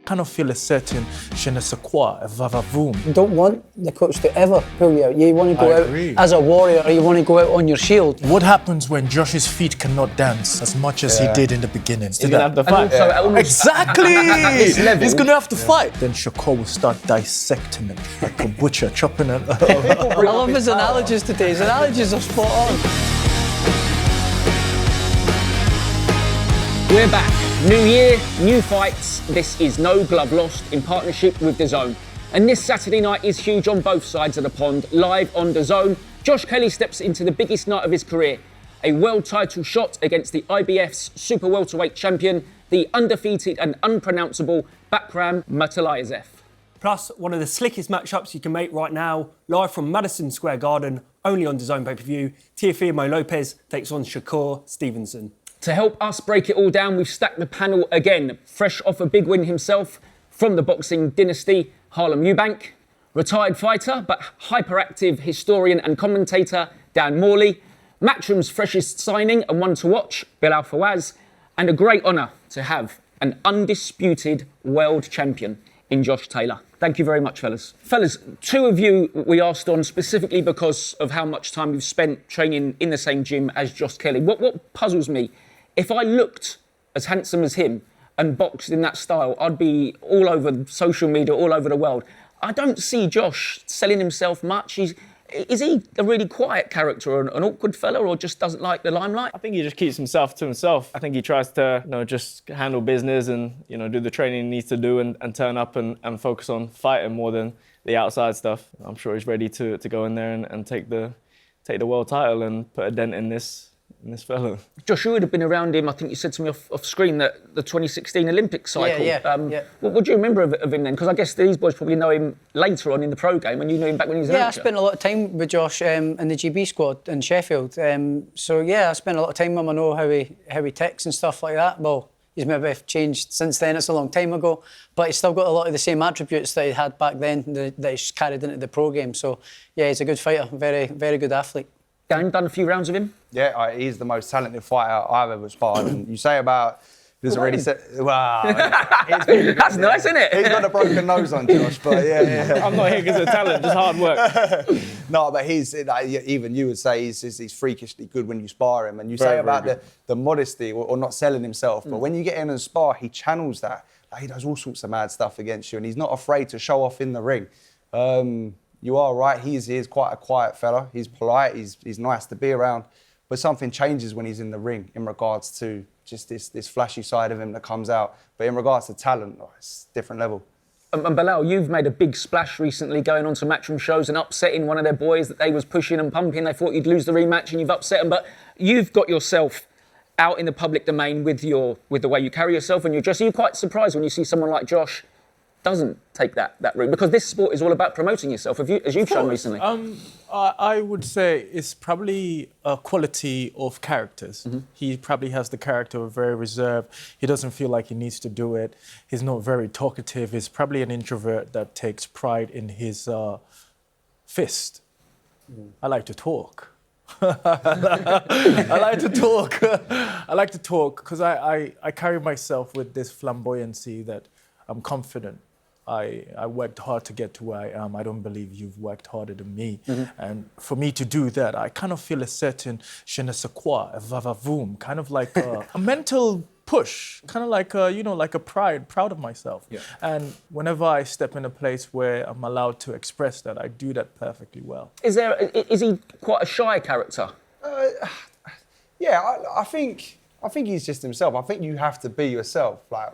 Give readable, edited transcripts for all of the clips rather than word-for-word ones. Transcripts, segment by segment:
kind of feel a certain je ne sais quoi, a va-va-voom. You don't want the coach to ever pull you out. You want to go out as a warrior, or you want to go out on your shield. What happens when Josh's feet cannot dance as much as he did in the beginning? He's going to have to fight. Exactly! He's going to have to fight. Then Shakur will start dissecting him like a butcher, chopping it. I love his analogies today. His analogies are spot on. We're back. New year, new fights. This is No Glove Lost in partnership with DAZN. And this Saturday night is huge on both sides of the pond. Live on DAZN, Josh Kelly steps into the biggest night of his career. A world title shot against the IBF's super welterweight champion, the undefeated and unpronounceable Bakhram Murtazaliev. Plus, one of the slickest matchups you can make right now, live from Madison Square Garden, only on DAZN pay-per-view, Teofimo Lopez takes on Shakur Stevenson. To help us break it all down, we've stacked the panel again. Fresh off a big win himself from the boxing dynasty, Harlem Eubank. Retired fighter, but hyperactive historian and commentator, Morley. Matchroom's freshest signing and one to watch, Bilal Fawaz. And a great honour to have an undisputed world champion in Josh Taylor. Thank you very much, fellas. Fellas, two of you we asked on specifically because of how much time you've spent training in the same gym as Josh Kelly. What puzzles me, if I looked as handsome as him and boxed in that style, I'd be all over social media, all over the world. I don't see Josh selling himself much. Is he a really quiet character or an awkward fella, or just doesn't like the limelight? I think he just keeps himself to himself. I think he tries to, just handle business and, do the training he needs to do and turn up and focus on fighting more than the outside stuff. I'm sure he's ready to go in there and take the world title and put a dent in this fellow. Josh, you would have been around him. I think you said to me off screen that the 2016 Olympic cycle. Yeah. What do you remember of him then? Because I guess these boys probably know him later on in the pro game, and you knew him back when he was an amateur. I spent a lot of time with Josh in the GB squad in Sheffield. I spent a lot of time with him. I know how he ticks and stuff like that. Well, he's maybe changed since then. It's a long time ago, but he's still got a lot of the same attributes that he had back then that he's carried into the pro game. So yeah, he's a good fighter, very, very good athlete. Dan, done a few rounds with him? Yeah, he's the most talented fighter I've ever sparred. And you say about, he was already said, wow. That's nice, isn't it? He's got a broken nose on, Josh, but yeah. I'm not here because of talent, just hard work. No, but even you would say he's freakishly good when you spar him. And you say about the modesty or not selling himself, but when you get in and spar, he channels that. He does all sorts of mad stuff against you, and he's not afraid to show off in the ring. You are right, he is quite a quiet fella. He's polite, he's nice to be around. But something changes when he's in the ring in regards to just this flashy side of him that comes out. But in regards to talent, it's a different level. And Bilal, you've made a big splash recently going on to Matchroom shows and upsetting one of their boys that they was pushing and pumping. They thought you'd lose the rematch and you've upset them. But you've got yourself out in the public domain with the way you carry yourself and your dress. Are you quite surprised when you see someone like Josh doesn't take that route? Because this sport is all about promoting yourself, as you've shown recently. I would say it's probably a quality of characters. Mm-hmm. He probably has the character of very reserved. He doesn't feel like he needs to do it. He's not very talkative. He's probably an introvert that takes pride in his fist. I like to talk. I like to talk because I carry myself with this flamboyancy that I'm confident. I worked hard to get to where I am. I don't believe you've worked harder than me. Mm-hmm. And for me to do that, I kind of feel a certain je ne sais quoi, a va-va-voom, kind of like a mental push, kind of like like a proud of myself. Yeah. And whenever I step in a place where I'm allowed to express that, I do that perfectly well. Is he quite a shy character? I think he's just himself. I think you have to be yourself. Like,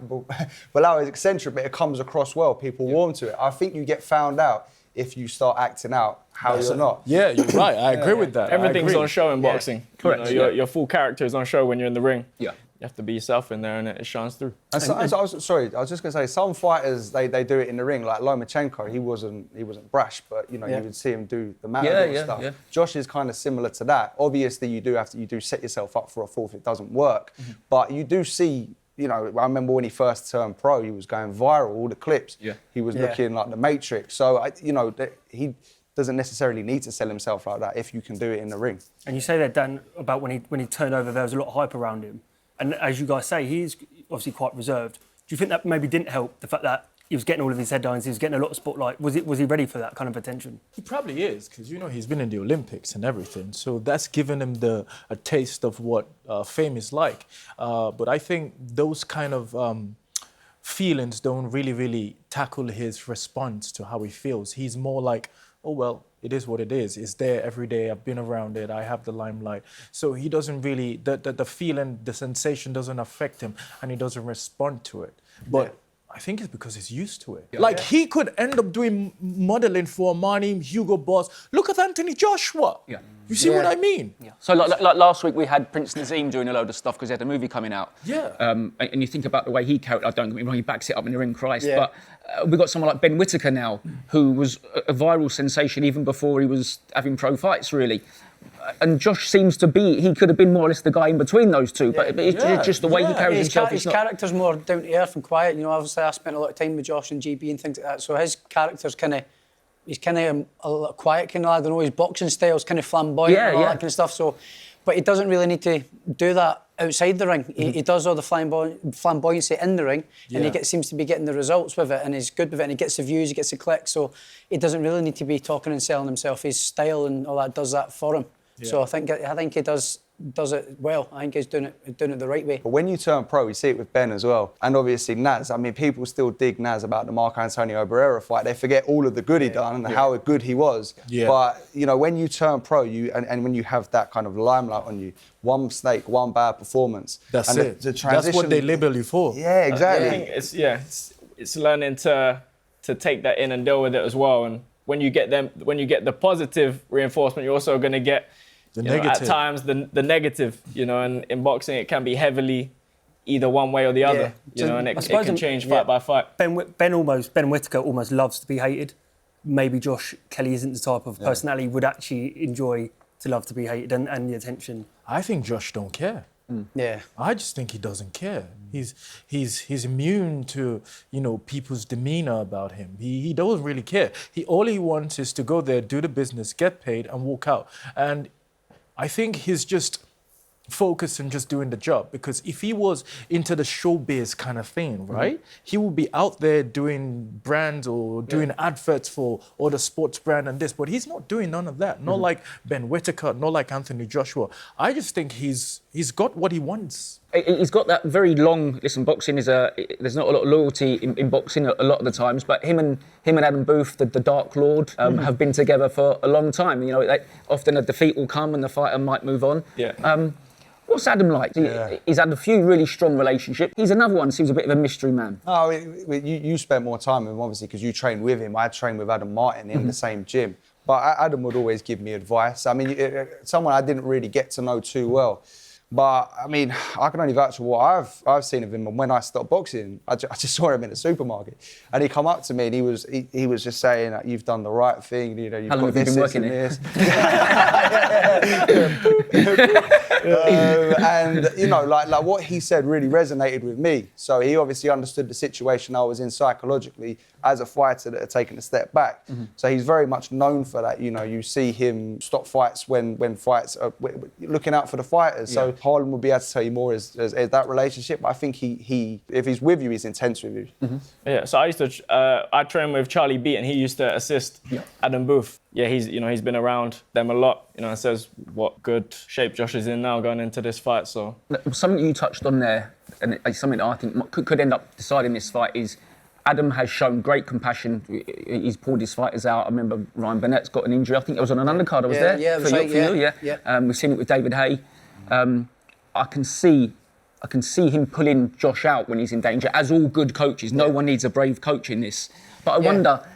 Bilal is eccentric, but it comes across well. People warm to it. I think you get found out if you start acting out how you're not. Yeah, you're right. I agree with that. Everything's on show in boxing. Correct. Your full character is on show when you're in the ring. Yeah. You have to be yourself in there and it shines through. I was just going to say, some fighters, they do it in the ring. Like Lomachenko, he wasn't brash, but you would see him do the Matador stuff. Yeah. Josh is kind of similar to that. Obviously, you do set yourself up for a fall if it doesn't work. Mm-hmm. But you do see, I remember when he first turned pro, he was going viral, all the clips. Yeah. He was looking like the Matrix. So, he doesn't necessarily need to sell himself like that if you can do it in the ring. And you say that, Dan, about when he turned over, there was a lot of hype around him. And as you guys say, he's obviously quite reserved. Do you think that maybe didn't help, the fact that he was getting all of his headlines, he was getting a lot of spotlight? Was he ready for that kind of attention? He probably is, because he's been in the Olympics and everything, so that's given him a taste of what fame is like. But I think those kind of feelings don't really tackle his response to how he feels. He's more like, oh well, it is what it is. It's there every day. I've been around it. I have the limelight. So he doesn't really, the feeling, the sensation doesn't affect him, and he doesn't respond to it. But I think it's because he's used to it. Like, he could end up doing modeling for Armani, Hugo Boss. Look at Anthony Joshua. Yeah. You see what I mean? Yeah. So like last week we had Prince Nazim doing a load of stuff because he had a movie coming out. Yeah. And you think about the way he carried, don't get me wrong, he backs it up in the ring, Christ. Yeah. But we've got someone like Ben Whittaker now, who was a viral sensation even before he was having pro fights, really. And Josh seems to be, he could have been more or less the guy in between those two, but it's just the way he carries himself. His character's more down to earth and quiet. Obviously I spent a lot of time with Josh and GB and things like that, so his character's he's kind of a little quiet kind of lad. I know his boxing style's kind of flamboyant and all that kind of stuff, so, but he doesn't really need to do that outside the ring. He does all the flamboyancy in the ring, and he seems to be getting the results with it, and he's good with it, and he gets the views, he gets the clicks, so he doesn't really need to be talking and selling himself. His style and all that does that for him. Yeah. So I think he does it well. I think he's doing it the right way. But when you turn pro, you see it with Ben as well. And obviously Naz. I mean, people still dig Naz about the Marco Antonio Barrera fight. They forget all of the good he done and how good he was. Yeah. But, when you turn pro, and when you have that kind of limelight on you, one mistake, one bad performance. That's it. The transition, that's what they label you for. Yeah, exactly. I think it's learning to take that in and deal with it as well. And when you get the positive reinforcement, you're also going to get at times the negative, and in boxing it can be heavily either one way or the other, and it can change fight by fight. Ben Whittaker almost loves to be hated. Maybe Josh Kelly isn't the type of personality would actually enjoy to love to be hated and the attention. I think Josh don't care. Yeah. I just think he doesn't care. He's immune to, people's demeanor about him. He doesn't really care. All he wants is to go there, do the business, get paid, and walk out. And I think he's just focused on just doing the job, because if he was into the showbiz kind of thing, right, he would be out there doing brands or doing adverts for all the sports brand and this, but he's not doing none of that. Not like Ben Whittaker, not like Anthony Joshua. I just think he's got what he wants. He's got that very long. Listen, boxing there's not a lot of loyalty in boxing a lot of the times, but him and Adam Booth, the Dark Lord, have been together for a long time. Often a defeat will come and the fighter might move on. Yeah. What's Adam like? He's had a few really strong relationships. He's another one, seems a bit of a mystery man. Oh, you spent more time with him, obviously, because you trained with him. I trained with Adam Martin in the same gym. But Adam would always give me advice. I mean, someone I didn't really get to know too well. But, I mean, I can only vouch for what I've seen of him. And when I stopped boxing, I just saw him in a supermarket. And he come up to me and he was just saying, you've done the right thing. You've How long got have you this, been working this, here? and, like what he said really resonated with me. So he obviously understood the situation I was in psychologically as a fighter that had taken a step back. So he's very much known for that. You see him stop fights when fights are looking out for the fighters. So Harlem will be able to tell you more as that relationship. But I think he if he's with you, he's intense with you. Yeah, so I trained with Charlie Beat, and he used to assist Adam Booth. Yeah, he's been around them a lot. It says what good shape Josh is in now going into this fight. So something you touched on there, and it's something that I think could end up deciding this fight is Adam has shown great compassion. He's pulled his fighters out. I remember Ryan Burnett's got an injury. I think it was on an undercard. I was there. Yeah, for you. We've seen it with David Hay. I can see him pulling Josh out when he's in danger, as all good coaches. No one needs a brave coach in this. But I wonder,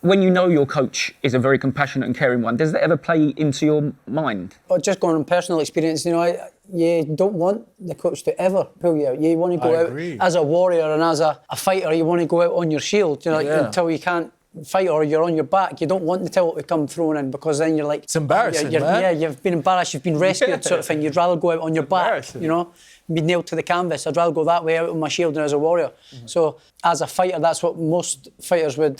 when you know your coach is a very compassionate and caring one, does that ever play into your mind? Well, just going on personal experience, you don't want the coach to ever pull you out. You want to go out as a warrior and as a fighter. You want to go out on your shield, until you can't fight or you're on your back. You don't want the towel to come thrown in, because then you're like... It's embarrassing, man. Yeah, you've been embarrassed, you've been rescued sort of thing. You'd rather go out on your back, be nailed to the canvas. I'd rather go that way out with my shield than as a warrior. So as a fighter, that's what most fighters would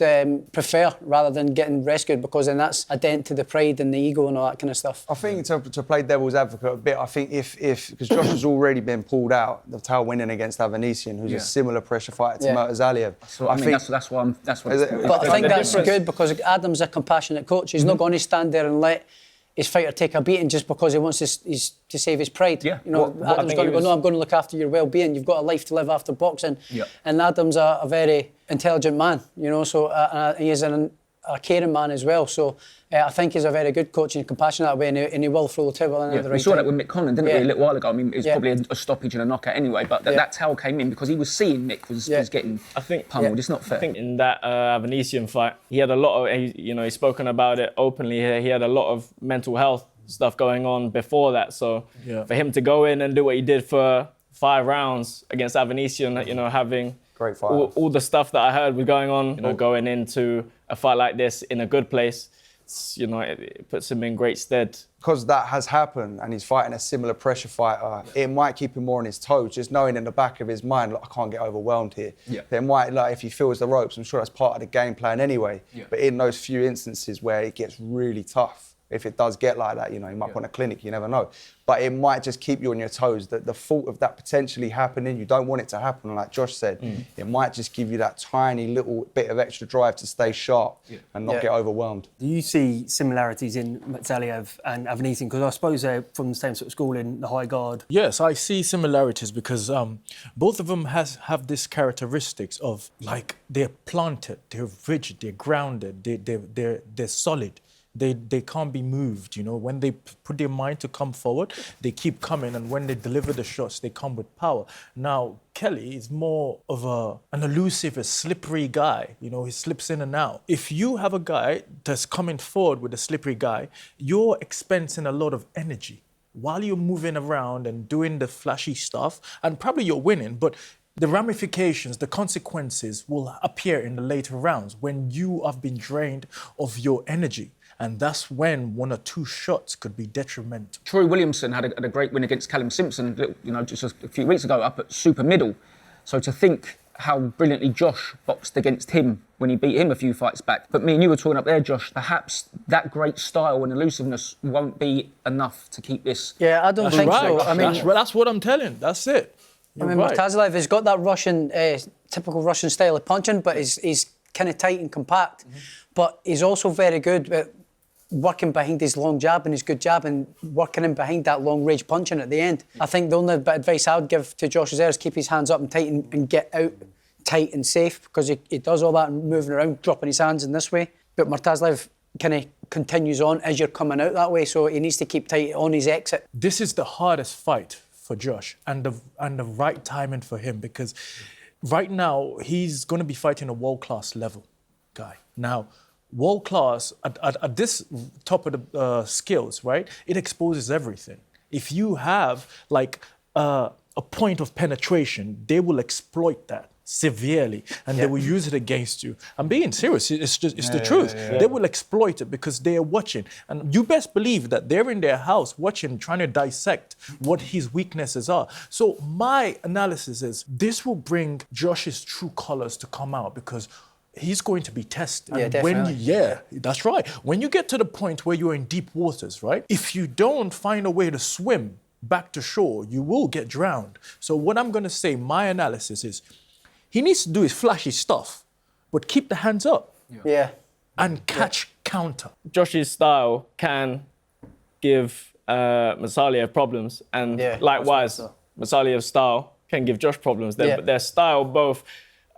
prefer, rather than getting rescued, because then that's a dent to the pride and the ego and all that kind of stuff. I think to play devil's advocate a bit, I think if because Josh has already been pulled out, the tail winning against Avanesian, who's a similar pressure fighter to Murtazaliev. So I think that's why I'm. That's what. But I think that's good, because Adam's a compassionate coach. He's not going to stand there and let his fighter take a beating just because he wants to save his pride. Yeah. You know, Adam's going to go, no, I'm going to look after your well-being. You've got a life to live after boxing. Yeah. And Adam's a very intelligent man, you know, so he is a caring man as well. So I think he's a very good coach and compassionate that way, and he will throw the table in at the right We saw time. that with MacDonald, didn't we, a little while ago? I mean, it was probably a stoppage and a knockout anyway, but that towel came in because he was seeing Mick was getting pummeled. It's not fair. I think in that Avanesian fight, he had a lot of, he's spoken about it openly. He had a lot of mental health stuff going on before that. So for him to go in and do what he did for 5 rounds against Avanesian, having great fight. All the stuff that I heard was going on, going into a fight like this in a good place, it puts him in great stead. Because that has happened and he's fighting a similar pressure fighter, it might keep him more on his toes, just knowing in the back of his mind, I can't get overwhelmed here. It might, if he feels the ropes, I'm sure that's part of the game plan anyway. But in those few instances where it gets really tough, if it does get like that, he might put on a clinic, you never know. But it might just keep you on your toes. The thought of that potentially happening, you don't want it to happen, like Josh said. It might just give you that tiny little bit of extra drive to stay sharp and not get overwhelmed. Do you see similarities in Murtazaliev and Avanesian? Because I suppose they're from the same sort of school in the high guard. Yes, I see similarities because both of them have this characteristics of, like, they're planted, they're rigid, they're grounded, they're solid. They can't be moved, When they put their mind to come forward, they keep coming, and when they deliver the shots, they come with power. Now, Kelly is more of an elusive, a slippery guy. He slips in and out. If you have a guy that's coming forward with a slippery guy, you're expensing a lot of energy while you're moving around and doing the flashy stuff, and probably you're winning, but the ramifications, the consequences will appear in the later rounds when you have been drained of your energy. And that's when 1 or 2 shots could be detrimental. Troy Williamson had a great win against Callum Simpson, just a few weeks ago up at super middle. So to think how brilliantly Josh boxed against him when he beat him a few fights back. But me and you were talking up there, Josh, perhaps that great style and elusiveness won't be enough to keep this. Yeah, I don't think so. I mean, that's what I'm telling. That's it. Murtazaliev has got that Russian, typical Russian style of punching, but he's kind of tight and compact. But he's also very good at working behind his long jab and his good jab and working in behind that long range punching at the end. I think the only bit of advice I would give to Josh is keep his hands up and tight and get out tight and safe, because he does all that and moving around, dropping his hands in this way. But Murtazaliev kind of continues on as you're coming out that way, so he needs to keep tight on his exit. This is the hardest fight for Josh and the right timing for him, because right now he's going to be fighting a world-class level guy. Now, world class at this top of the skills, right? It exposes everything. If you have a point of penetration, they will exploit that severely, and they will use it against you. I'm being serious. It's the truth. They will exploit it because they are watching, and you best believe that they're in their house watching, trying to dissect what his weaknesses are. So my analysis is this will bring Josh's true colors to come out, because he's going to be tested. Yeah, definitely. That's right. When you get to the point where you're in deep waters, right? If you don't find a way to swim back to shore, you will get drowned. So what I'm going to say, my analysis is, he needs to do his flashy stuff, but keep the hands up. Yeah. And catch counter. Josh's style can give Murtazaliev problems, and likewise, Murtazaliev's style can give Josh problems. Their style both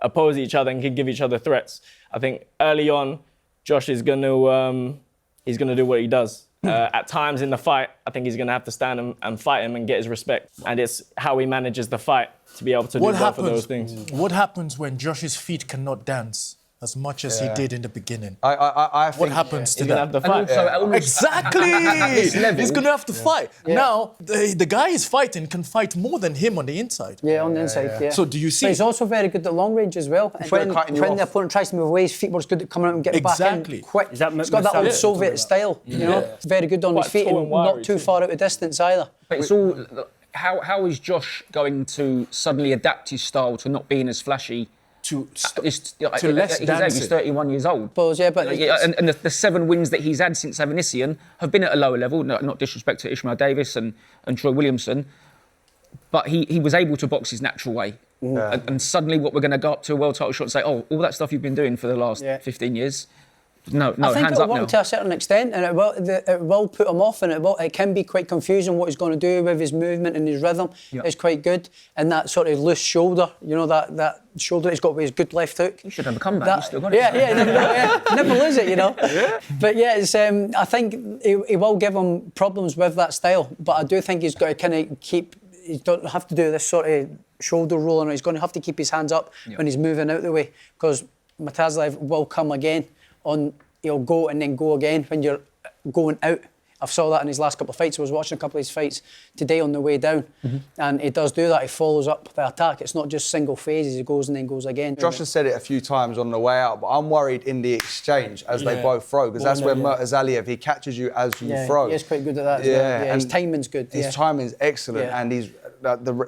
oppose each other and can give each other threats. I think early on, Josh is going to do what he does. At times in the fight, I think he's going to have to stand and fight him and get his respect. And it's how he manages the fight to be able to do both of those things. What happens when Josh's feet cannot dance as much as he did in the beginning? I think what happens to he's that? He's going to have to fight. Exactly! He's going to have to fight. Now, the guy he's fighting can fight more than him on the inside. Yeah, on the inside, yeah. So do you see? But he's also very good at long range as well. And when the opponent tries to move away, his feet were good at coming out and getting back in quick. Is that he's got that old Soviet style, you know? Very good on his feet and not too far out of distance either. But it's all How is Josh going to suddenly adapt his style to not being as flashy? To less He's dancing. 31 years old. But And the 7 wins that he's had since Avanesian have been at a lower level, not disrespect to Ishmael Davis and Troy Williamson, but he was able to box his natural way. And suddenly what we're going to go up to a world title shot and say, oh, all that stuff you've been doing for the last 15 years, no, I think hands it'll up work now. to a certain extent, and it will put him off, and it can be quite confusing what he's going to do with his movement and his rhythm. Is quite good, and that sort of loose shoulder, that shoulder he's got with his good left hook. You should have a comeback. He's still got it. Never lose it, But it's, I think he will give him problems with that style, but I do think he's got to kind of keep. He don't have to do this sort of shoulder rolling. He's going to have to keep his hands up when he's moving out the way, because Murtazaliev will come again. He'll go and then go again when you're going out. I saw that in his last couple of fights. I was watching a couple of his fights today on the way down, and he does do that. He follows up the attack. It's not just single phases. He goes and then goes again. Josh has said it a few times on the way out, but I'm worried in the exchange as they both throw, because that's where Murtazaliev, he catches you as you throw. He is quite good at that as well. His timing's good. His timing's excellent, and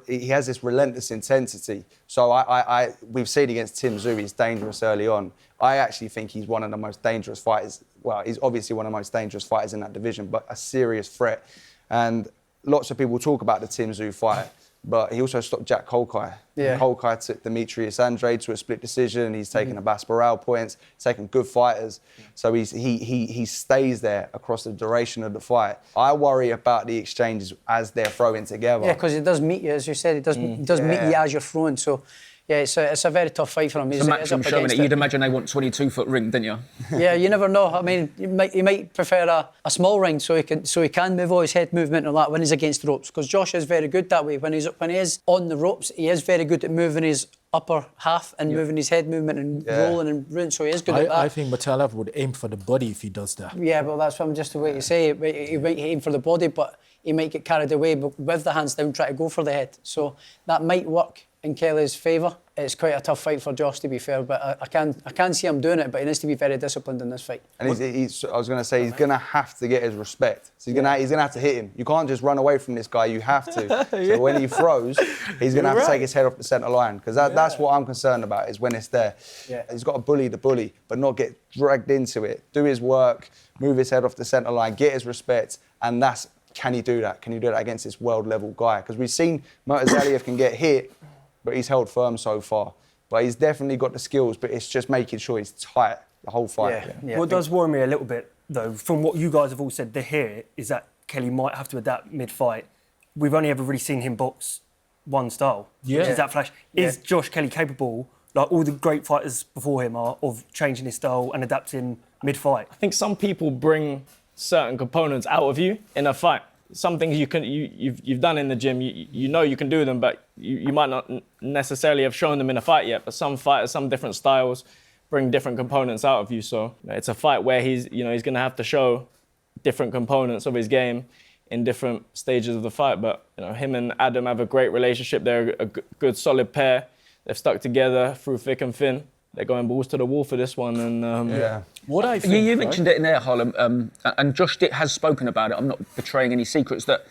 he has this relentless intensity. So we've seen against Tim Tszyu, he's dangerous early on. I actually think he's one of the most dangerous fighters. Well, he's obviously one of the most dangerous fighters in that division, but a serious threat. And lots of people talk about the Tim Tszyu fight, but he also stopped Jack Kolkai. Kolkai took Demetrius Andrade to a split decision. He's taken Abbas Barral points. He's taken good fighters. So he stays there across the duration of the fight. I worry about the exchanges as they're throwing together. Yeah, because it does meet you, as you said. It does meet you as you're throwing. So, yeah, it's a very tough fight for him. It's a Matchroom showing it. You'd imagine they want 22-foot ring, didn't you? Yeah, you never know. I mean, he might prefer a small ring so he can move all his head movement and all that when he's against the ropes. Because Josh is very good that way. When he is on the ropes, he is very good at moving his upper half and moving his head movement and rolling and running. So he is good at that. I think Murtazaliev would aim for the body if he does that. Yeah, well, that's what I'm just the way to say it. He might aim for the body, but he might get carried away with the hands down, try to go for the head. So that might work in Kelly's favour. It's quite a tough fight for Josh, to be fair, but I can see him doing it, but he nees to be very disciplined in this fight. And I was going to say, he's going to have to get his respect. So he's going to have to hit him. You can't just run away from this guy, you have to. So when he throws, he's going to have to take his head off the centre line, because that's what I'm concerned about, is when it's there. Yeah. He's got to bully the bully, but not get dragged into it. Do his work, move his head off the centre line, get his respect, and can he do that? Can he do that against this world-level guy? Because we've seen Murtazaliev can get hit, but he's held firm so far. But he's definitely got the skills, but it's just making sure he's tight the whole fight. What does worry me a little bit, though, from what you guys have all said here, is that Kelly might have to adapt mid-fight. We've only ever really seen him box one style, which is that flash. Is Josh Kelly capable, like all the great fighters before him are, of changing his style and adapting mid-fight? I think some people bring certain components out of you in a fight. Some things you've done in the gym, you know you can do them, but you might not necessarily have shown them in a fight yet. But some fighters, some different styles, bring different components out of you. So it's a fight where he's going to have to show different components of his game in different stages of the fight. But him and Adam have a great relationship. They're a good, solid pair. They've stuck together through thick and thin. They're going balls to the wall for this one. And what I think, you mentioned it in there, Harlem, and Josh has spoken about it. I'm not betraying any secrets that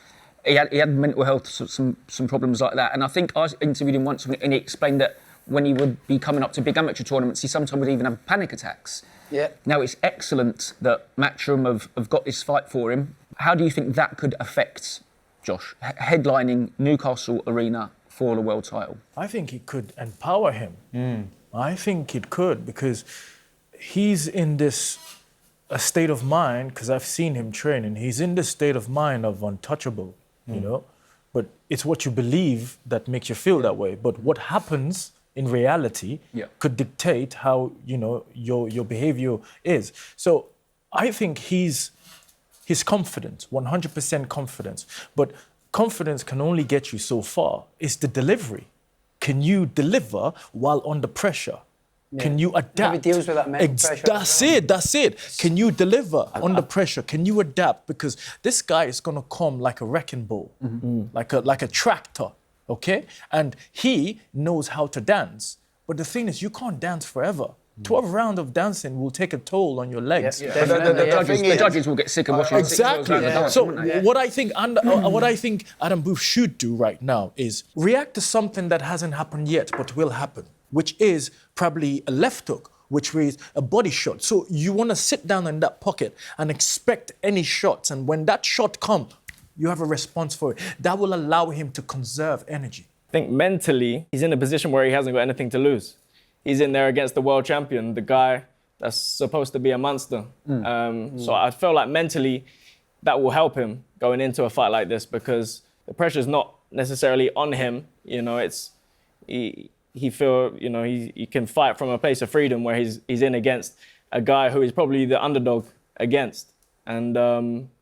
he had mental health, some problems like that. And I think I interviewed him once and he explained that when he would be coming up to big amateur tournaments, he sometimes would even have panic attacks. Yeah. Now it's excellent that Matchroom have got this fight for him. How do you think that could affect Josh headlining Newcastle Arena for the world title? I think it could empower him. I think it could, because he's in a state of mind, because I've seen him training, he's in this state of mind of untouchable, But it's what you believe that makes you feel that way. But what happens in reality could dictate how, your behavior is. So I think he's confident, 100% confidence. But confidence can only get you so far. It's the delivery. Can you deliver while under pressure? Yeah. Can you adapt? Maybe deals with that mental pressure. That's it. Can you deliver under pressure? Can you adapt? Because this guy is going to come like a wrecking ball, like a tractor, okay? And he knows how to dance. But the thing is, you can't dance forever. 12 rounds of dancing will take a toll on your legs. The judges will get sick of watching. Exactly. So what I think Adam Booth should do right now is react to something that hasn't happened yet but will happen, which is probably a left hook, which is a body shot. So you want to sit down in that pocket and expect any shots, and when that shot comes, you have a response for it. That will allow him to conserve energy. I think mentally, he's in a position where he hasn't got anything to lose. He's in there against the world champion, the guy that's supposed to be a monster. So I feel like mentally that will help him going into a fight like this, because the pressure's not necessarily on him. You know, he can fight from a place of freedom where he's in against a guy who is probably the underdog against. And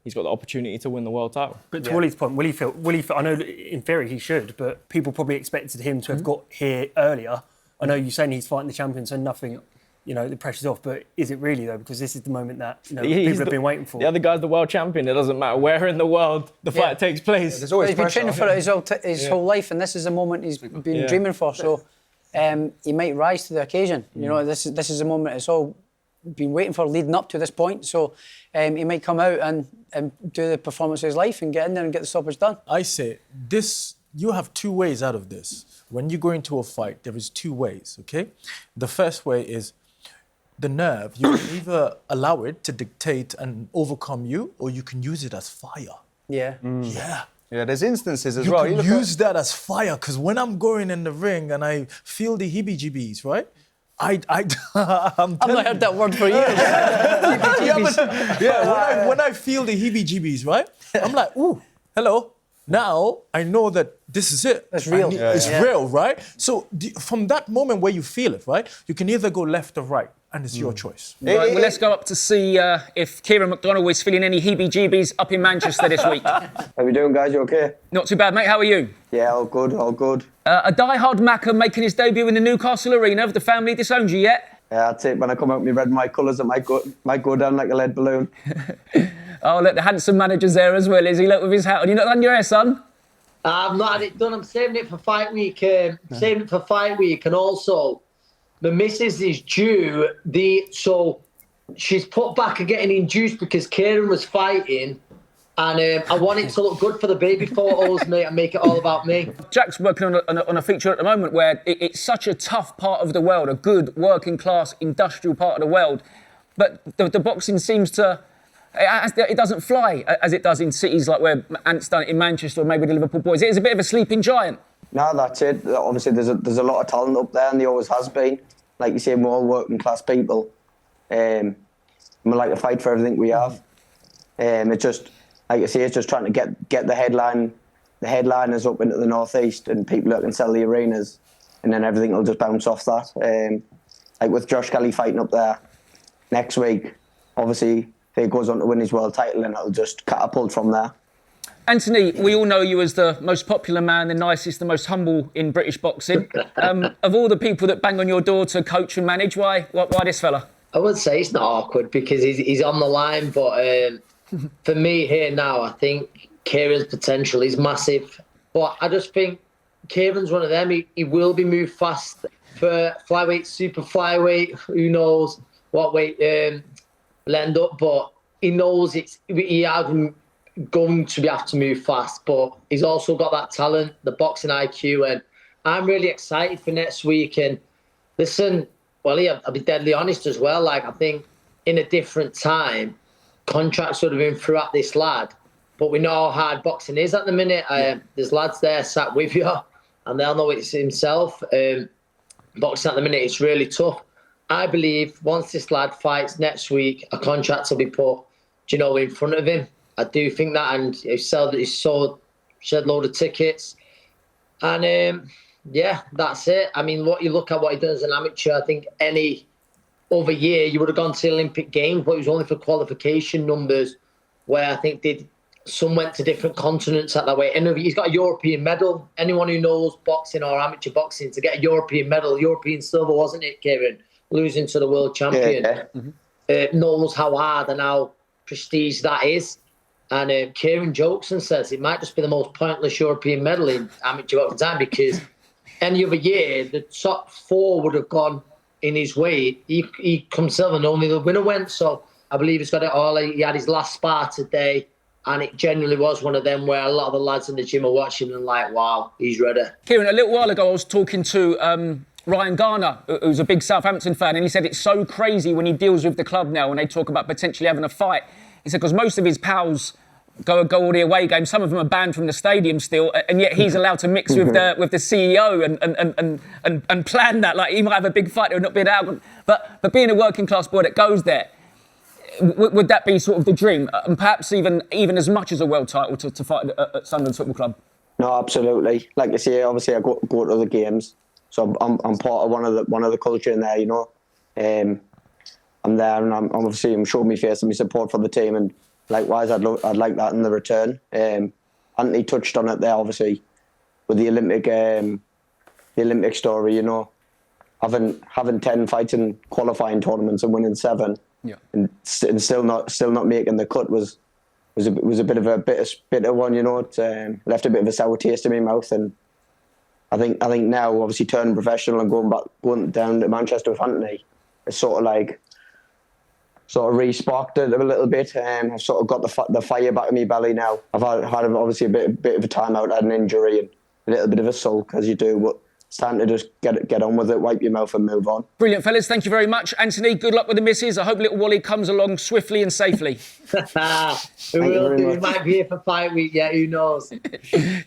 he's got the opportunity to win the world title. But to Wally's point, will he feel, I know in theory he should, but people probably expected him to have got here earlier. I know you're saying he's fighting the champion, so nothing, the pressure's off, but is it really though? Because this is the moment that people have been waiting for. The other guy's the world champion. It doesn't matter where in the world the fight takes place. There's always he's been pressure. training for it his whole life, and this is the moment he's been dreaming for. So he might rise to the occasion. This is a moment it's all been waiting for leading up to this point. So he might come out and do the performance of his life and get in there and get the stoppage done. I say you have two ways out of this. When you go into a fight, there is two ways, okay? The first way is the nerve. You can either allow it to dictate and overcome you, or you can use it as fire. Yeah. Yeah. Yeah, there's instances as You well. can use that as fire, because when I'm going in the ring and I feel the heebie-jeebies, right? I've not heard that word for years. When I feel the heebie-jeebies, right? I'm like, ooh, hello. Now I know that this is it. It's real. It's real, right? So from that moment where you feel it, right, you can either go left or right, and it's your choice. Right, well, let's go up to see if Kiaran MacDonald is feeling any heebie-jeebies up in Manchester this week. How we doing, guys? You okay? Not too bad, mate. How are you? Yeah, all good, all good. A die-hard Macca making his debut in the Newcastle Arena. Have the family disowned you yet? Yeah, I'd say when I come out with my red and white colours, it might go down like a lead balloon. Oh, look, the handsome manager's there as well, is he? Look, with his hat on. You not done your hair, son? I've not had it done. I'm saving it for fight week. And also the missus is due. So she's put back at getting induced because Kiaran was fighting, and I want it to look good for the baby photos, mate, and make it all about me. Jack's working on a feature at the moment where it's such a tough part of the world, a good working class industrial part of the world, but the boxing seems to. It doesn't fly as it does in cities like where Ant's done it in Manchester or maybe the Liverpool boys. It is a bit of a sleeping giant. No, that's it. Obviously, there's a lot of talent up there, and there always has been. Like you say, we're all working class people. We like to fight for everything we have. It's just, like I say, it's just trying to get the headliners up into the northeast, and people that can sell the arenas, and then everything will just bounce off that. Like with Josh Kelly fighting up there next week, obviously. He goes on to win his world title, and it'll just catapult from there. Anthony, we all know you as the most popular man, the nicest, the most humble in British boxing. Of all the people that bang on your door to coach and manage, why this fella? I would say it's not awkward because he's on the line, but for me here now, I think Kiaran's potential is massive. But I just think Kiaran's one of them. He will be moved fast for flyweight, super flyweight. Who knows what weight will end up, but he knows he is going to have to move fast, but he's also got that talent, the boxing IQ, and I'm really excited for next week. And listen, Wally, I'll be deadly honest as well, like I think in a different time, contracts would have been through at this lad, but we know how hard boxing is at the minute. There's lads there sat with you, and they'll know it's himself. Boxing at the minute, it's really tough. I believe once this lad fights next week, a contract will be put, in front of him. I do think that, and he's sold shed load of tickets. And that's it. I mean, what you look at what he does as an amateur, I think any other year you would have gone to the Olympic Games, but it was only for qualification numbers, where I think some went to different continents at that way. And he's got a European medal. Anyone who knows boxing or amateur boxing, to get a European medal, European silver, wasn't it, Kiaran? Losing to the world champion, knows how hard and how prestige that is. And Kiaran jokes and says it might just be the most pointless European medal in amateur boxing time, because any other year the top four would have gone in his weight, he comes silver and only the winner went. So I believe he's got it all. He had his last spar today, and it genuinely was one of them where a lot of the lads in the gym are watching and like, wow, he's ready. Kiaran, a little while ago I was talking to Ryan Garner, who's a big Southampton fan, and he said it's so crazy when he deals with the club now when they talk about potentially having a fight. He said because most of his pals go all the away games, some of them are banned from the stadium still, and yet he's allowed to mix with the CEO and plan that. Like he might have a big fight or not being out, but being a working class boy that goes there, would that be sort of the dream, and perhaps even as much as a world title to fight at Sunderland Football Club? No, absolutely. Like I say, obviously I go to the games, so I'm part of one of the culture in there, you know. I'm there, and I'm showing my face and my support for the team, and likewise I'd like that in the return. Anthony touched on it there, obviously, with the Olympic story, you know, having 10 fights in qualifying tournaments and winning 7, and still not making the cut was a bit of a bitter one, you know. It left a bit of a sour taste in my mouth, and I think now, obviously turning professional and going down to Manchester with Anthony, it's sort of re-sparked it a little bit. I've sort of got the fire back in my belly now. I've had obviously a bit of a time out, had an injury and a little bit of a sulk, as you do, but it's time to just get on with it, wipe your mouth and move on. Brilliant, fellas. Thank you very much. Anthony, good luck with the missus. I hope little Wally comes along swiftly and safely. We will do. He might be here for fight week, yeah, who knows.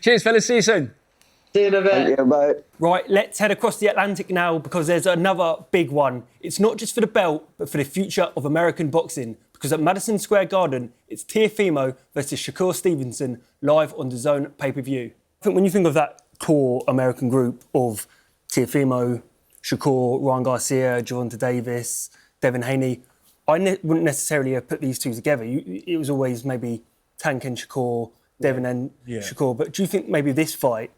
Cheers, fellas. See you soon. See you in a bit. Thank you, bye. Right, let's head across the Atlantic now, because there's another big one. It's not just for the belt, but for the future of American boxing. Because at Madison Square Garden, it's Teofimo versus Shakur Stevenson live on DAZN pay-per-view. I think when you think of that core American group of Teofimo, Shakur, Ryan Garcia, Gervonta Davis, Devin Haney, I wouldn't necessarily have put these two together. It was always maybe Tank and Shakur, Devin and Shakur. But do you think maybe this fight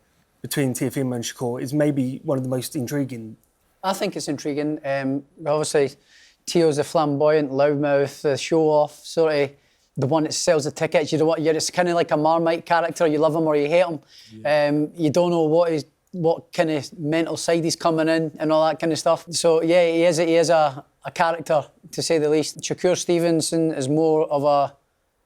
between Teofimo and Shakur is maybe one of the most intriguing? I think it's intriguing. Obviously, Teo's a flamboyant, loudmouth, the show-off, sort of the one that sells the tickets. You know what? It's kind of like a Marmite character. You love him or you hate him. Yeah. You don't know what kind of mental side he's coming in and all that kind of stuff. So yeah, he is a character, to say the least. Shakur Stevenson is more of a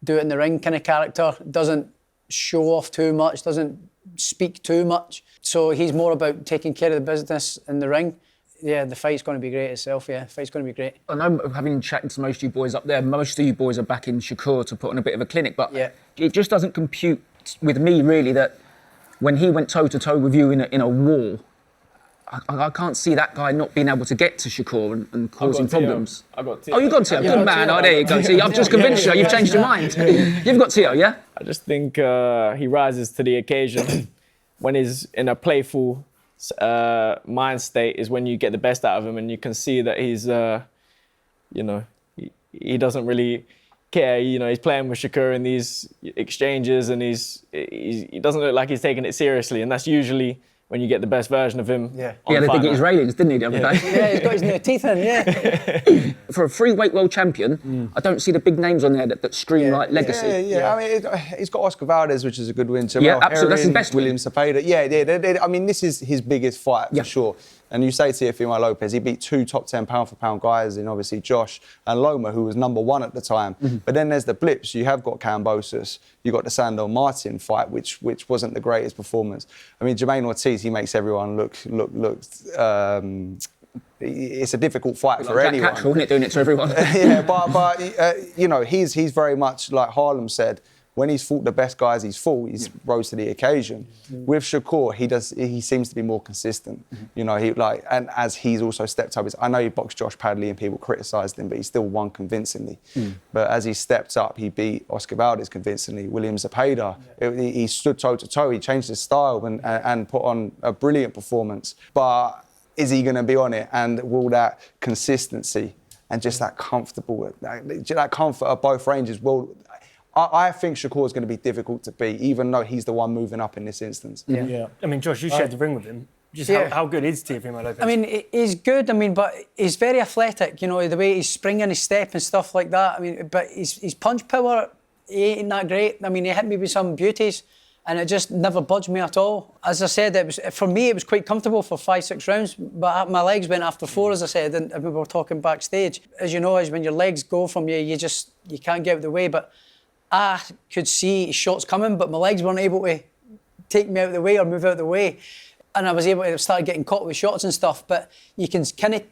do it in the ring kind of character. Doesn't show off too much. Doesn't speak too much. So he's more about taking care of the business in the ring. Yeah, the fight's going to be great itself, yeah. The fight's going to be great. I know, having chatted to most of you boys up there, most of you boys are backing Shakur to put on a bit of a clinic, but it just doesn't compute with me, really, that when he went toe-to-toe with you in a war, I can't see that guy not being able to get to Shakur and causing problems. I got Teo. Oh, you got Teo? Good man. Oh, there you go. See, I've just convinced you. You've changed your mind. You've got Teo, yeah? I just think he rises to the occasion. When he's in a playful mind state is when you get the best out of him, and you can see that he's, he doesn't really care. You know, he's playing with Shakur in these exchanges, and he doesn't look like he's taking it seriously, and that's usually when you get the best version of him. Yeah, he had a dig at his railings, didn't he, the other day? Yeah, he's got his new teeth in, yeah. For a free-weight world champion, I don't see the big names on there that scream like legacy. Yeah. I mean, he's got Oscar Valdez, which is a good win. Yeah, absolutely. That's his best William Cepeda. I mean, this is his biggest fight, for sure. And you say Teofimo Lopez, he beat 2 top 10 pound-for-pound guys in, obviously, Josh and Loma, who was number 1 at the time. But then there's the blips. You have got Cambosis. You got the Sandor Martin fight, which wasn't the greatest performance. I mean, Jermaine Ortiz, he makes everyone look. It's a difficult fight for anyone. Jack Catchall, isn't it, doing it to everyone? Yeah, but he's very much like Harlem said. When he's fought the best guys he's fought, he's rose to the occasion. With Shakur, he seems to be more consistent. You know, and as he's also stepped up, I know he boxed Josh Padley and people criticised him, but he still won convincingly. But as he stepped up, he beat Oscar Valdez convincingly. William Cepeda, he stood toe to toe. He changed his style and put on a brilliant performance. But is he going to be on it? And will that consistency and just that comfort of both ranges I think Shakur is going to be difficult to beat, even though he's the one moving up in this instance. Yeah. I mean, Josh, you shared the ring with him. Just how good is Teofimo Lopez? I mean, he's good. I mean, but he's very athletic. You know, the way he's springing his step and stuff like that. I mean, but his punch power, he ain't that great. I mean, he hit me with some beauties. and it just never budged me at all. As I said, for me it was quite comfortable for 5-6 rounds, but my legs went after 4, as I said, and we were talking backstage. As you know, when your legs go from you, you can't get out of the way. But I could see shots coming, but my legs weren't able to take me out of the way or move out of the way, and I was able to start getting caught with shots and stuff. But you can kind of,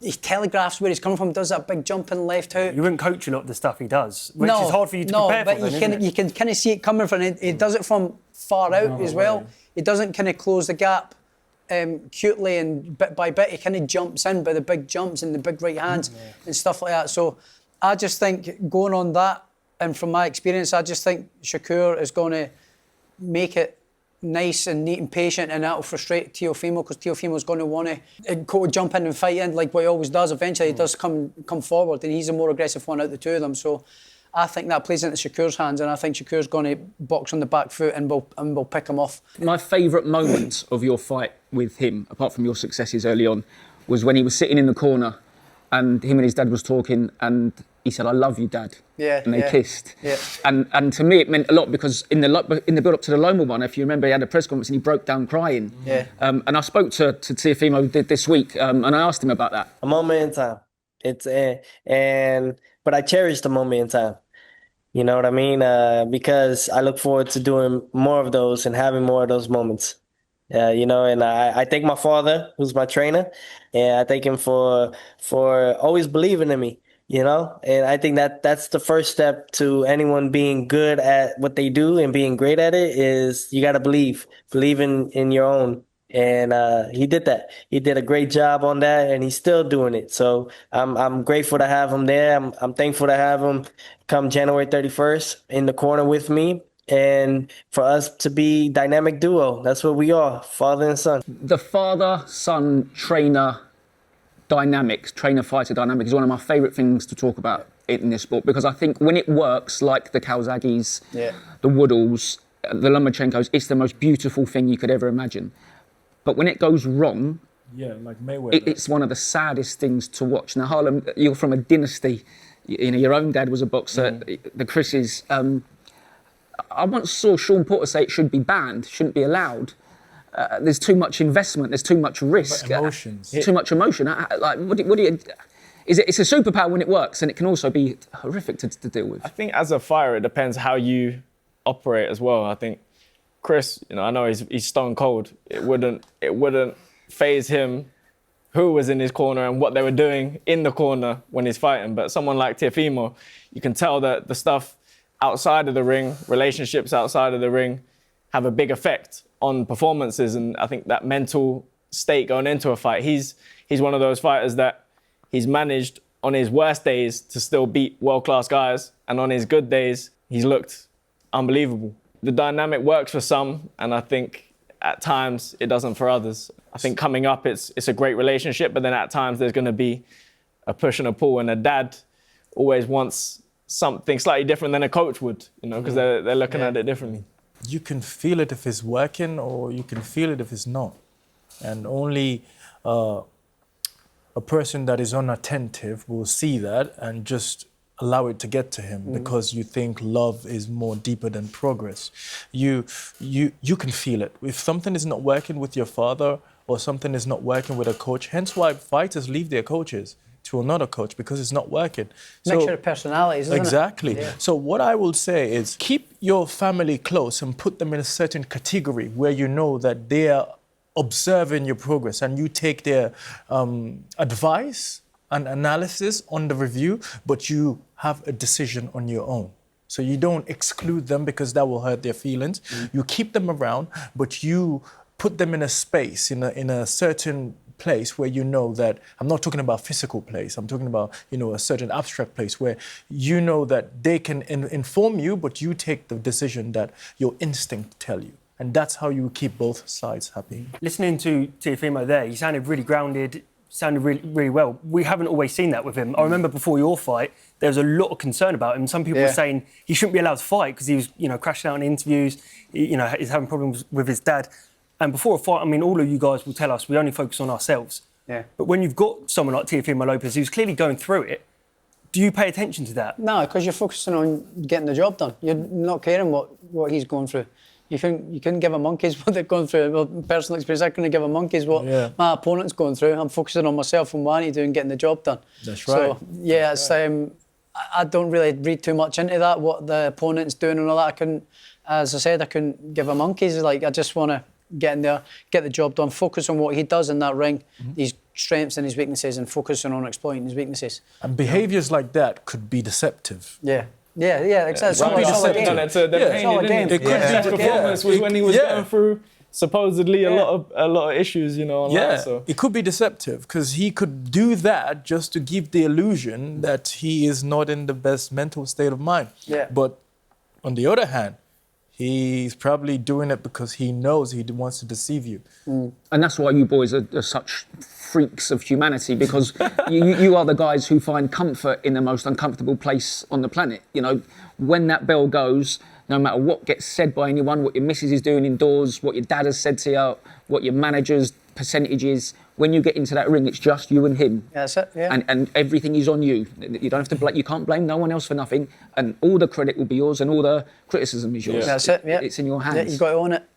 he telegraphs where he's coming from, does that big jump in left hook. You wouldn't coach a lot of the stuff he does, which is hard for you to prepare for. No, but you can kind of see it coming from. He does it from far out as well. Right. He doesn't kind of close the gap cutely, and bit by bit he kind of jumps in by the big jumps and the big right hands and stuff like that. So I just think going on that, and from my experience, I just think Shakur is going to make it nice and neat and patient, and that'll frustrate Teofimo, because Teofimo's going to want to jump in and fight in like what he always does. Eventually he does come forward, and he's the more aggressive one out of the two of them. So I think that plays into Shakur's hands, and I think Shakur's going to box on the back foot and we'll pick him off. My favourite moment of your fight with him, apart from your successes early on, was when he was sitting in the corner and him and his dad was talking, and he said, "I love you, Dad." Yeah. And they kissed. Yeah. And to me, it meant a lot, because in the build-up to the Loma one, if you remember, he had a press conference and he broke down crying. Yeah. And I spoke to Teofimo this week, and I asked him about that. A moment in time. But I cherish the moment in time. You know what I mean? Because I look forward to doing more of those and having more of those moments. You know, and I thank my father, who's my trainer, and I thank him for always believing in me, you know? And I think that's the first step to anyone being good at what they do and being great at it, is you got to believe in your own. And he did that. He did a great job on that, and he's still doing it. So I'm grateful to have him there. I'm thankful to have him come January 31st in the corner with me, and for us to be dynamic duo. That's what we are, father and son. The father-son trainer dynamics, trainer-fighter dynamic, is one of my favourite things to talk about in this sport, because I think when it works, like the Calzaghes, the Woodalls, the Lomachenkos, it's the most beautiful thing you could ever imagine. But when it goes wrong, like Mayweather, it's one of the saddest things to watch. Now, Harlem, you're from a dynasty. You know, your own dad was a boxer. The Chris's. I once saw Sean Porter say it should be banned, shouldn't be allowed. There's too much investment. There's too much risk. Emotions. Too much emotion. Like, what do you? It's a superpower when it works, and it can also be horrific to deal with. I think as a fighter, it depends how you operate as well. I think Chris, you know, I know he's stone cold. It wouldn't faze him who was in his corner and what they were doing in the corner when he's fighting. But someone like Teofimo, you can tell that the stuff outside of the ring, relationships outside of the ring, have a big effect on performances. And I think that mental state going into a fight, he's one of those fighters that he's managed on his worst days to still beat world-class guys, and on his good days, he's looked unbelievable. The dynamic works for some, and I think at times it doesn't for others. I think coming up, it's a great relationship, but then at times there's going to be a push and a pull, and a dad always wants something slightly different than a coach would, you know, because they're looking at it differently. You can feel it if it's working, or you can feel it if it's not. And only a person that is unattentive will see that and just allow it to get to him, because you think love is more deeper than progress. You can feel it. If something is not working with your father, or something is not working with a coach, hence why fighters leave their coaches to another coach, because it's not working. Mixture of personalities, isn't it? Exactly. Yeah. So what I will say is keep your family close and put them in a certain category where you know that they are observing your progress, and you take their advice and analysis on the review, but you have a decision on your own. So you don't exclude them, because that will hurt their feelings. You keep them around, but you put them in a space, in a certain place where you know that, I'm not talking about physical place, I'm talking about, you know, a certain abstract place where you know that they can inform you, but you take the decision that your instinct tell you. And that's how you keep both sides happy. Listening to Teofimo there, he sounded really grounded, sounded really, really well. We haven't always seen that with him. I remember before your fight, there was a lot of concern about him. Some people were saying he shouldn't be allowed to fight because he was, you know, crashing out in interviews, you know, he's having problems with his dad. And before a fight, I mean, all of you guys will tell us we only focus on ourselves. Yeah. But when you've got someone like Teofimo Lopez who's clearly going through it, do you pay attention to that? No, because you're focusing on getting the job done. You're not caring what he's going through. you couldn't give a monkeys what they're going through. Well, personal experience, I couldn't give a monkeys what my opponent's going through. I'm focusing on myself and what I need to do and getting the job done. That's right. So yeah, it's I don't really read too much into that, what the opponent's doing and all that. I couldn't, as I said, I couldn't give a monkeys. Like, I just want to get in there, get the job done, focus on what he does in that ring, his strengths and his weaknesses, and focusing on exploiting his weaknesses. And behaviours like that could be deceptive. Yeah, exactly. It's all a game. It could be his performance was when he was going through supposedly a lot of issues, online. So. It could be deceptive because he could do that just to give the illusion that he is not in the best mental state of mind. Yeah. But on the other hand, he's probably doing it because he knows he wants to deceive you. And that's why you boys are such freaks of humanity, because you are the guys who find comfort in the most uncomfortable place on the planet. When that bell goes, no matter what gets said by anyone, what your missus is doing indoors, what your dad has said to you, what your manager's percentage is, when you get into that ring, it's just you and him. That's it, yeah. And everything is on you. You don't have to you can't blame no one else for nothing, and all the credit will be yours and all the criticism is yours. That's it, yeah. It's in your hands. Yeah, you've got to own it.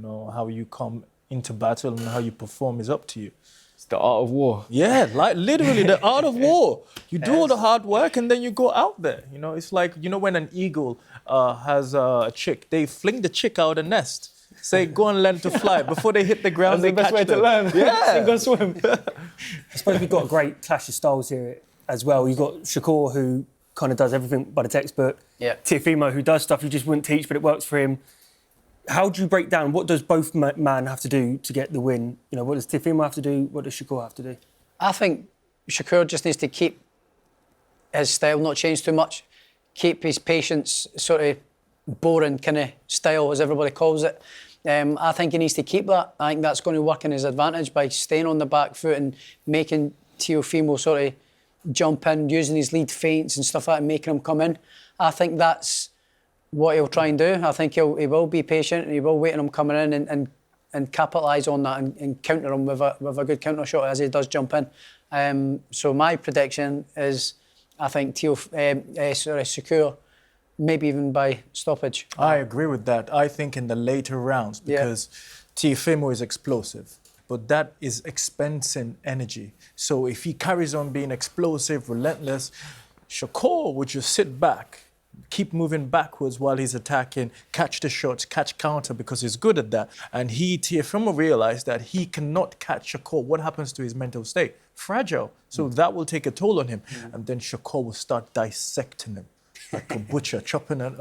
How you come into battle and how you perform is up to you. It's the art of war. Yeah, like literally the art of war. You do all the hard work and then you go out there. It's like, when an eagle has a chick, they fling the chick out of the nest. Say, go and learn to fly. Before they hit the ground, That's the best way to learn. Yeah. Sink or swim. I suppose we've got a great clash of styles here as well. You've got Shakur, who kind of does everything by the textbook. Yeah. Teofimo, who does stuff you just wouldn't teach, but it works for him. How do you break down, what does both men have to do to get the win? What does Teofimo have to do? What does Shakur have to do? I think Shakur just needs to keep his style, not change too much. Keep his patience, sort of boring kind of style, as everybody calls it. I think he needs to keep that. I think that's going to work in his advantage by staying on the back foot and making Teofimo sort of jump in, using his lead feints and stuff like that, and making him come in. I think that's what he'll try and do. I think he will be patient and he will wait on him coming in and capitalise on that and counter him with a good counter shot as he does jump in. So my prediction is, I think Shakur, maybe even by stoppage. I agree with that. I think in the later rounds, because Teofimo is explosive, but that is expensing energy. So if he carries on being explosive, relentless, Shakur would just sit back, keep moving backwards while he's attacking, catch the shots, catch counter, because he's good at that. And Teofimo realized that he cannot catch Shakur. What happens to his mental state? Fragile. So that will take a toll on him. And then Shakur will start dissecting him like a butcher, chopping it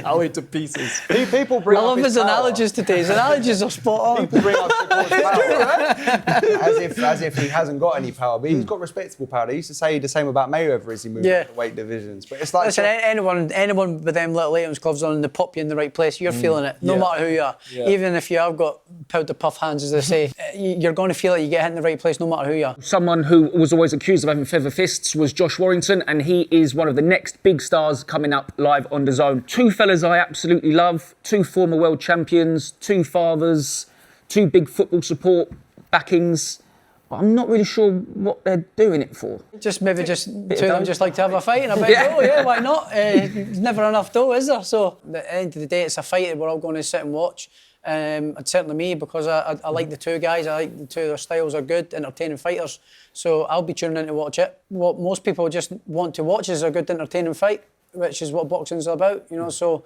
out into pieces. People bring I love his analogies today. His analogies are spot on. People bring up Shakur's power as if he hasn't got any power, but he's got respectable power. They used to say the same about Mayweather as he moved up the weight divisions. But it's like, listen, anyone with them little items gloves on and they pop you in the right place, you're feeling it, no matter who you are. Yeah. Even if you have got powder puff hands, as they say, you're going to feel it. You get hit in the right place, no matter who you are. Someone who was always accused of having feather fists was Josh Warrington, and he is one of the next big stars coming up live on DAZN. Two fellas I absolutely love, two former world champions, two fathers, two big football support backings. But I'm not really sure what they're doing it for. Just two of them just like to have a fight and a bit why not? There's never enough dough, is there? So at the end of the day, it's a fight that we're all going to sit and watch. And certainly me, because I like the two guys. I like the two, their styles are good, entertaining fighters. So I'll be tuning in to watch it. What most people just want to watch is a good, entertaining fight, which is what boxing's about, So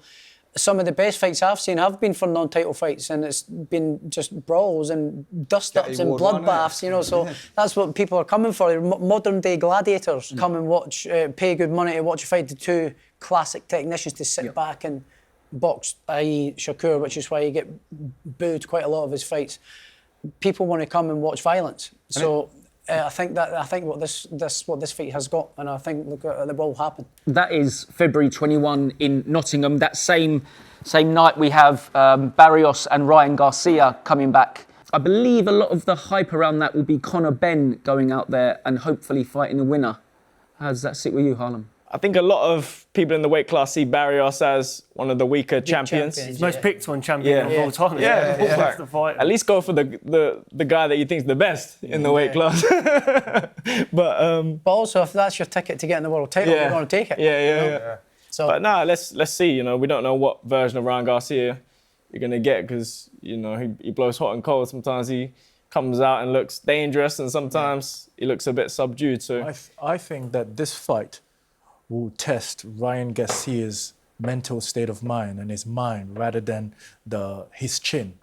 some of the best fights I've seen have been for non-title fights, and it's been just brawls and dust-ups and bloodbaths, So that's what people are coming for. Modern-day gladiators come and watch, pay good money to watch a fight. The two classic technicians to sit back and box, i.e. Shakur, which is why you get booed quite a lot of his fights. People want to come and watch violence. So I think what this fight has got, and I think it will happen. That is February 21 in Nottingham. That same night we have Barrios and Ryan Garcia coming back. I believe a lot of the hype around that will be Conor Benn going out there and hopefully fighting the winner. How does that sit with you, Harlem? I think a lot of people in the weight class see Barrios as one of the weaker champions. He's most picked one champion of all time. At least go for the guy that you think is the best in the weight class. But also, if that's your ticket to get in the world title, you're going to take it. Yeah. So, but let's see. We don't know what version of Ryan Garcia you're going to get, because, you know, he blows hot and cold. Sometimes he comes out and looks dangerous, and sometimes he looks a bit subdued. So I think that this fight will test Ryan Garcia's mental state of mind and his mind rather than his chin.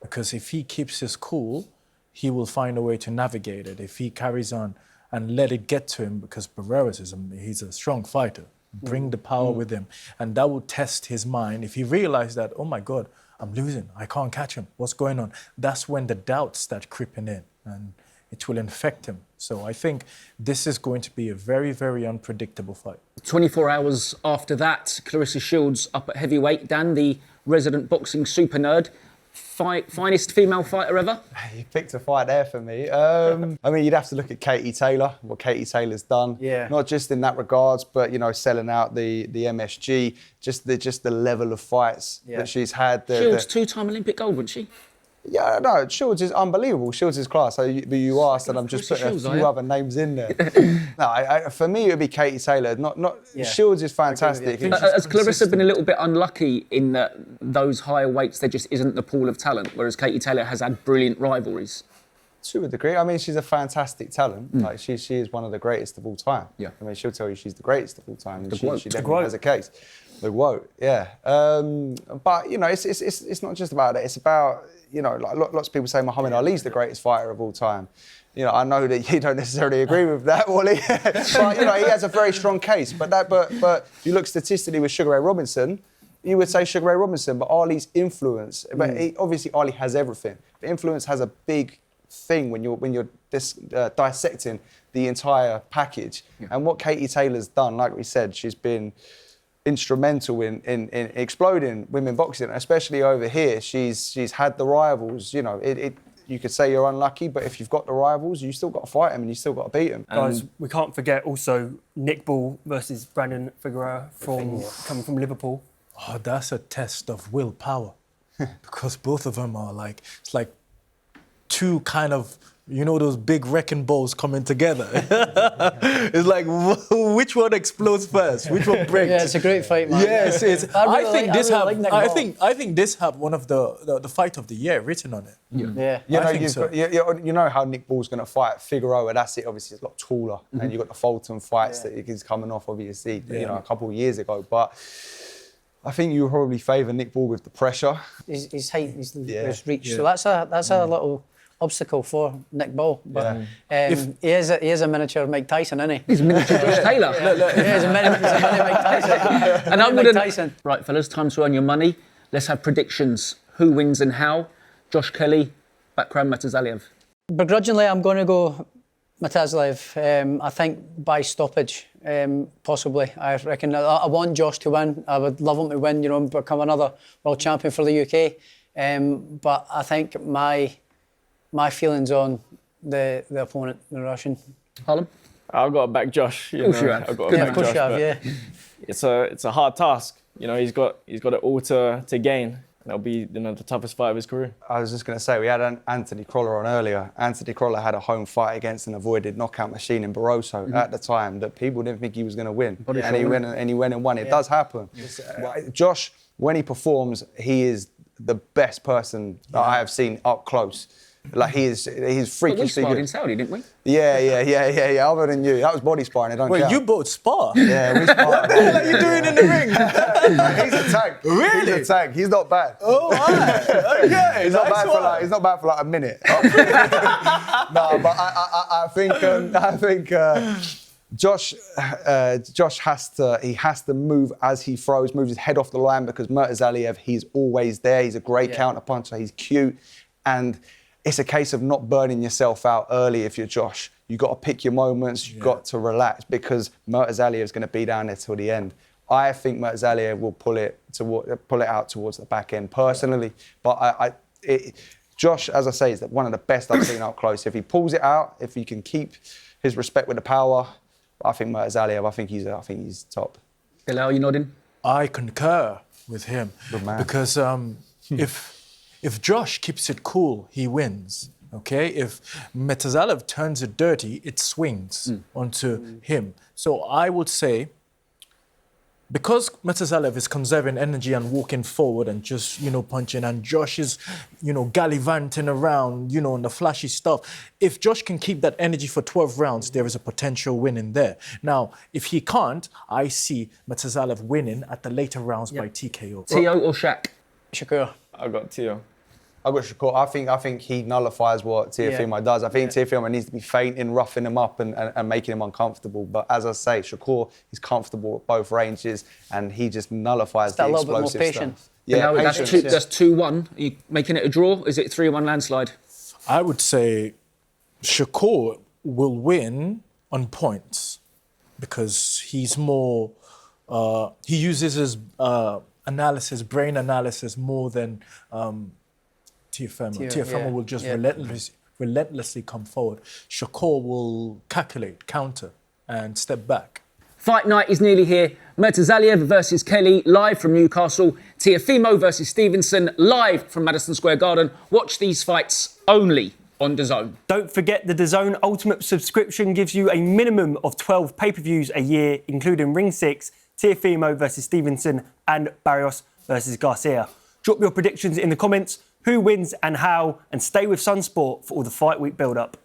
Because if he keeps his cool, he will find a way to navigate it. If he carries on and let it get to him, because Barreras he's a strong fighter, bring the power with him, and that will test his mind. If he realizes that, oh my God, I'm losing, I can't catch him, what's going on? That's when the doubts start creeping in, and it will infect him. So I think this is going to be a very, very unpredictable fight. 24 hours after that, Claressa Shields up at heavyweight. Dan, the resident boxing super nerd, finest female fighter ever? You picked a fight there for me. I mean, you'd have to look at Katie Taylor, what Katie Taylor's done. Yeah. Not just in that regards, but, you know, selling out the MSG, just the level of fights that she's had. Shields, two-time Olympic gold, wasn't she? Yeah, no, Shields is unbelievable. Shields is class. So you asked, and I'm just putting a few other names in there. No, for me, it would be Katie Taylor. Shields is fantastic. Has Claressa been a little bit unlucky in that those higher weights, there just isn't the pool of talent, whereas Katie Taylor has had brilliant rivalries? To a degree. I mean, she's a fantastic talent. Like, she is one of the greatest of all time. Yeah. I mean, she'll tell you she's the greatest of all time. She quote. definitely has a case. The quote, yeah. But, you know, it's not just about that. It's about, you know, like lots of people say Muhammad Ali's the greatest fighter of all time. You know, I know that you don't necessarily agree with that, Wally. But, you know, he has a very strong case. But if you look statistically with Sugar Ray Robinson, you would say Sugar Ray Robinson, but Ali's influence, obviously Ali has everything. But influence has a big thing when you're dissecting the entire package. Yeah. And what Katie Taylor's done, like we said, she's been instrumental in exploding women boxing, especially over here. She's had the rivals. You know, you could say you're unlucky, but if you've got the rivals, you still got to fight them and you still got to beat them. Guys, we can't forget also Nick Ball versus Brandon Figueroa coming from Liverpool. Oh, that's a test of willpower, because both of them are it's like two kind of, you know, those big wrecking balls coming together. It's like, which one explodes first? Which one breaks? Yeah, it's a great fight, man. Yes, it's. I think this have one of the fight of the year written on it. Yeah. You know how Nick Ball's going to fight Figueroa. That's it. Obviously, it's a lot taller, and you've got the Fulton fights that he's coming off. Obviously, you know, a couple of years ago, but I think you probably favour Nick Ball with the pressure. His height, his reach. So that's a little obstacle for Nick Ball, but he is a miniature Mike Tyson, isn't he? He's a miniature Josh Taylor. He's a mini Mike Tyson. And I'm gonna. Right, fellas, time to earn your money. Let's have predictions. Who wins and how? Josh Kelly, Bakhram Murtazaliev. Begrudgingly, I'm going to go Murtazaliev. I think by stoppage, possibly. I reckon I want Josh to win. I would love him to win, you know, become another world champion for the UK. But I think my feelings on the opponent, the Russian. Harlem? I've got to back Josh. Of course you have, yeah. It's a hard task. You know, he's got it all to gain. That'll be, you know, the toughest fight of his career. I was just going to say, we had Anthony Crolla on earlier. Anthony Crolla had a home fight against an avoided knockout machine in Barroso at the time that people didn't think he was going to win. And he went and won. It does happen. Josh, when he performs, he is the best person that I have seen up close. Like, he's freakishly good. We sparred in Saudi, didn't we? Yeah. Other than you. That was body sparring. Wait, you both spar? Yeah, we sparred. What the hell are you doing in the ring? He's a tank. Really? He's a tank. He's not bad. Oh, right. Okay. He's not bad for like a minute. No, but I think Josh has to move as he throws, moves his head off the line, because Murtazaliev, he's always there. He's a great counter puncher. He's cute, and it's a case of not burning yourself out early if you're Josh. You've got to pick your moments. You've got to relax, because Murtazaliev is going to be down there till the end. I think Murtazaliev will pull it out towards the back end, personally. But Josh, as I say, is one of the best I've seen up close. If he pulls it out, if he can keep his respect with the power, I think Murtazaliev, I think he's top. Bilal, you nodding? I concur with him. Good man. Because if Josh keeps it cool, he wins. Okay? If Murtazaliev turns it dirty, it swings onto him. So I would say because Murtazaliev is conserving energy and walking forward and just, punching, and Josh is, gallivanting around, on the flashy stuff. If Josh can keep that energy for 12 rounds, there is a potential win in there. Now, if he can't, I see Murtazaliev winning at the later rounds by TKO. Teo or Shaq? Shakur. I got Teo. I got Shakur. I think he nullifies what Teofimo does. I think Teofimo needs to be feinting, roughing him up and making him uncomfortable. But as I say, Shakur is comfortable at both ranges and he just nullifies the explosive a little bit more patient. stuff. Yeah, Now, that's 2-1. Are you making it a draw? Is it 3-1 landslide? I would say Shakur will win on points because he's more, he uses his brain analysis more than Teofimo. Teofimo will just relentlessly come forward. Shakur will calculate, counter, and step back. Fight night is nearly here. Murtazaliev versus Kelly, live from Newcastle. Teofimo versus Stevenson, live from Madison Square Garden. Watch these fights only on DAZN. Don't forget the DAZN Ultimate subscription gives you a minimum of 12 pay-per-views a year, including Ring 6, Teofimo versus Stevenson, and Barrios versus Garcia. Drop your predictions in the comments. Who wins and how, and stay with Sunsport for all the fight week build-up.